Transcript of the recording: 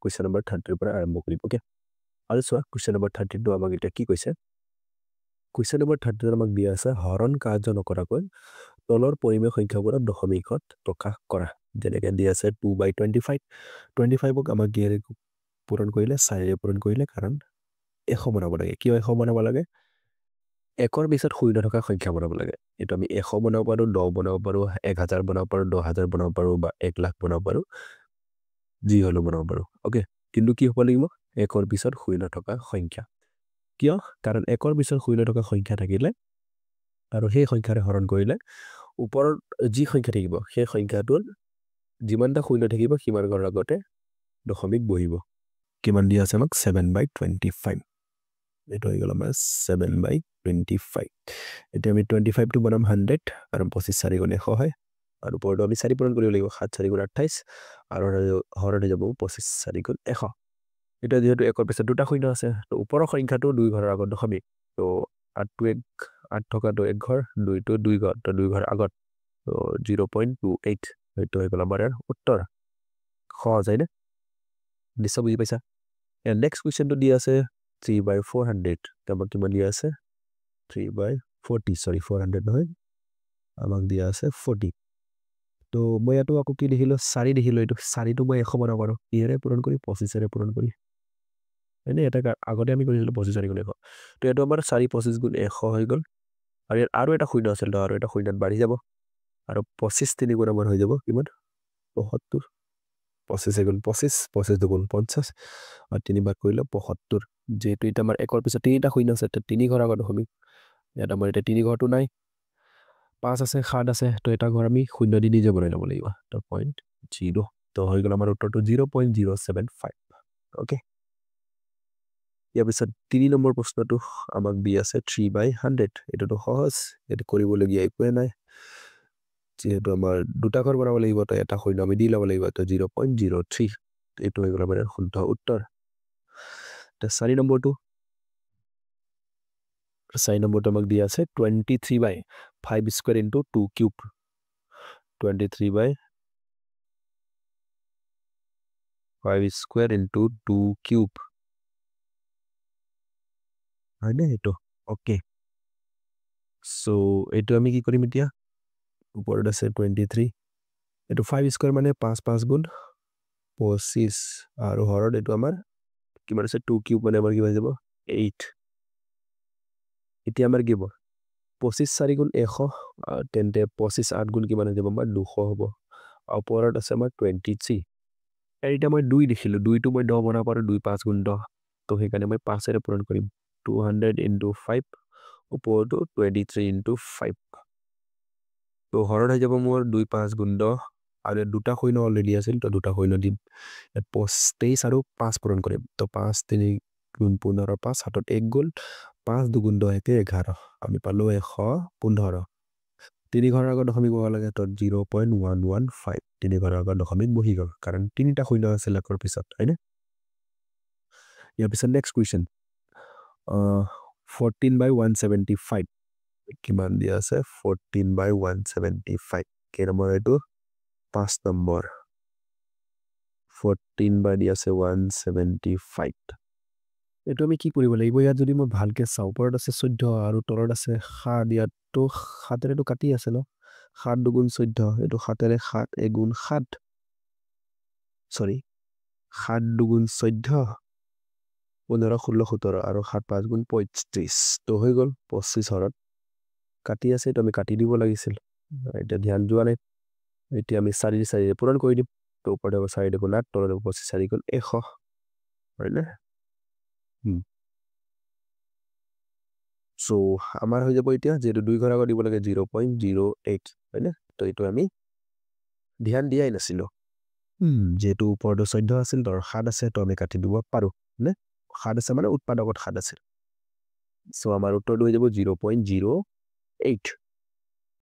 question number 30 পৰা আৰম্ভ কৰিম ওকে আৰু চোৱা কুৱেশ্যন নম্বৰ 32 আমাক এতিয়া কি কৈছে কুৱেশ্যন নম্বৰ 32 আমাক দিয়া আছে হৰণ কাৰ্য নকৰাকৈ তলৰ পৰিমেয় সংখ্যাবোৰৰ দশমিকত প্ৰকাশ কৰা যেনেকৈ দিয়া আছে 2/25 25ক আমাক কিহেৰে পূৰণ কৰিলে 4ৰে পূৰণ কৰিলে কাৰণ 100 বনাব লাগে কিয় 100 বনাব লাগে একৰ পিছত শূন্য থকা সংখ্যা বনাব লাগে এইটো আমি 100 বনাব পাৰো 10 বনাব পাৰো 1000 বনাব পাৰো 10000 বনাব পাৰো বা 1 লাখ বনাব পাৰো যি হলো বনাব পাৰো ওকে কিন্তু কি হ'ব লাগিব একৰ পিছত শূন্য থকা সংখ্যা কিয় কাৰণ একৰ পিছত শূন্য থকা সংখ্যা থাকিলে আৰু সেই সংখ্যাৰে হৰণ কৰিলে ওপৰত যি সংখ্যা থাকিব সেই সংখ্যাটোৰ যিমানটা শূন্য থাকিব সিমান ঘৰৰ আগতে দশমিক বহিব কিমান দিয়া আছে আমাক 7/25 এইটো হৈ গ'ল আমাৰ 7/25 এতিয়া আমি 25 টো বনাম 100 কাৰণ 25 4 গুণ 100 হয় আৰু ওপৰটো আমি 4 পূৰণ কৰিব লাগিব 7 4 গুণ 28 আৰু হৰণ হৈ যাব 25 4 গুণ 100 এটা যেহেতু একৰ পিছত দুটা শূন্য আছে তো ওপৰৰ সংখ্যাটো দুই ঘৰৰ আগত দশমিক তো 8 থকাটো এক ঘৰ 2 টো দুই ঘৰ তো দুই ঘৰ আগত তো 0.28 এইটো হৈ গ'ল আমাৰ উত্তৰ সহজ হয়নে নিশ্চয় বুজি পাইছা নেক্সট কুৱেশ্যনটো দিয়া আছে 3/400 আমাক কিমান দিয়া আছে 3/40 সৰি 400 নহয় আমাক দিয়া আছে 40 তো মই ইয়াতো আকৌ কি দেখিলো 4 দেখিলো এইটো 4টো মই 100 বনাব পাৰো কিহেৰে পূৰণ কৰি 25ৰে পূৰণ কৰি এনে এটা আগতে আমি কৰিছিলো 25 4 গুণ 100 তো এইটো আমাৰ 4 25 গুণ 100 হৈ গ'ল আৰু ইয়াত আৰু এটা শূন্য আছিল আৰু এটা শূন্যত বাঢ়ি যাব আৰু 25 3 গুণ আমাৰ হৈ যাব কিমান 75 25 গুণ 25 25 দুগুণ 50 আৰু 3 বাৰ কৰিলে 75 যেহেতু এটা আমাৰ একৰ পিছত তিনিটা শূন্য আছে তো 3 ঘৰ আগত দশমিক ইয়াত আমাৰ এটা 3 ঘৰটো নাই 5 আছে 7 আছে তো এটা ঘৰ আমি শূন্য দি নিজে বনাই ল'ব লাগিব তো 0.0 তো হৈ গ'ল আমাৰ উত্তৰটো 0.075 ওকে ইয়াৰ পিছত 3 নম্বৰ প্ৰশ্নটো আমাক দি আছে 3/100 এটোটো সহজ এটো কৰিবলগীয়া একোৱে নাই যেহেতু আমাৰ দুটা ঘৰ বনাব লাগিব তো এটা শূন্য আমি দি ল'ব লাগিব তো 0.03 এইটো হৈ গ'ল আমাৰ শুদ্ধ উত্তৰ তো 4 নম্বৰটো আমাক দিয়া আছে 23/5 square into 2 cube 23/5 square into 2 cube হয় না এটো ওকে সো এটো আমি কি কৰিম এতিয়া উপৰত আছে 23 এটো 5 স্কয়াৰ মানে 5 5 গুণ 25 আৰু হৰণ এটো আমাৰ কিমান আছে 2 কিউব মানে আমাৰ কি হৈ যাব 8 এতিয়া আমাৰ কি হ'ব 25 4 গুণ 100 তেন্তে 25 8 গুণ কিমান হৈ যাব আমাৰ 200 হ'ব ওপৰত আছে আমাৰ 23 এটা মই 2 দেখিলো 2 টো মই 10 বনাব পাৰো 2 5 গুণ 10 তো সেইকাৰণে মই 5 এৰে পূৰণ কৰিম 200 into 5 ওপৰটো 23 into 5 তো হৰণ হৈ যাব মোৰ 2 5 গুণ 10 আৰু দুটা শূন্য অলৰেডি আছিল তো দুটা শূন্য দিম 23 আৰু 5 পূৰণ কৰিম তো 5 3 গুণ 15 5 হাতত 1 গ'ল 5 2 গুণ 10 11 আমি পালো 115 তিনি ঘৰৰ আগত দশমিক বহাব লাগে তো 0.115 তিনি ঘৰৰ আগত দশমিক বহি গ'ল কাৰণ তিনিটা শূন্য আছিল একৰ পিছত হয়নে ইয়াৰ পিছত নেক্সট কুৱেশ্যন 14/175 কিমান দিয়া আছে 14/175 কে নম্বৰ এইটো 5 নম্বৰ 14 দিয়া আছে 175 এইটো আমি কি কৰিব লাগিব ইয়াত যদি মই ভালকে চাও ওপৰত আছে 14 আৰু তলত আছে 7 ইয়াতো 7 এটো কাটি আছে ন 7 দুগুণ 14 এইটো 7 এৰে 7 এগুণ 7 সৰি 7 দুগুণ 14 15 16 17 আৰু 7 5 গুণ 35 তো হৈ গ'ল 25 হৰত কাটি আছে তো আমি কাটি দিব লাগিছিল এটা ধ্যান যোৱা নাই এতিয়া আমি 4 4 পূৰণ কৰি দিম তো ওপৰতে 4 গুণ 8 তলতে 25 4 গুণ 100 হয় না সো আমাৰ হৈ যাব এতিয়া যেটো দুই ঘৰ আগত দিব লাগে 0.08 হয় না তো এইটো আমি ধ্যান দিয়াই নাছিলো যেটো ওপৰটো 14 আছিল ধৰ 7 আছে তো আমি কাটি দিব পাৰো নে 7 আছে মানে উৎপাদকত 7 আছিল সো আমাৰ উত্তৰটো হৈ যাব 0.08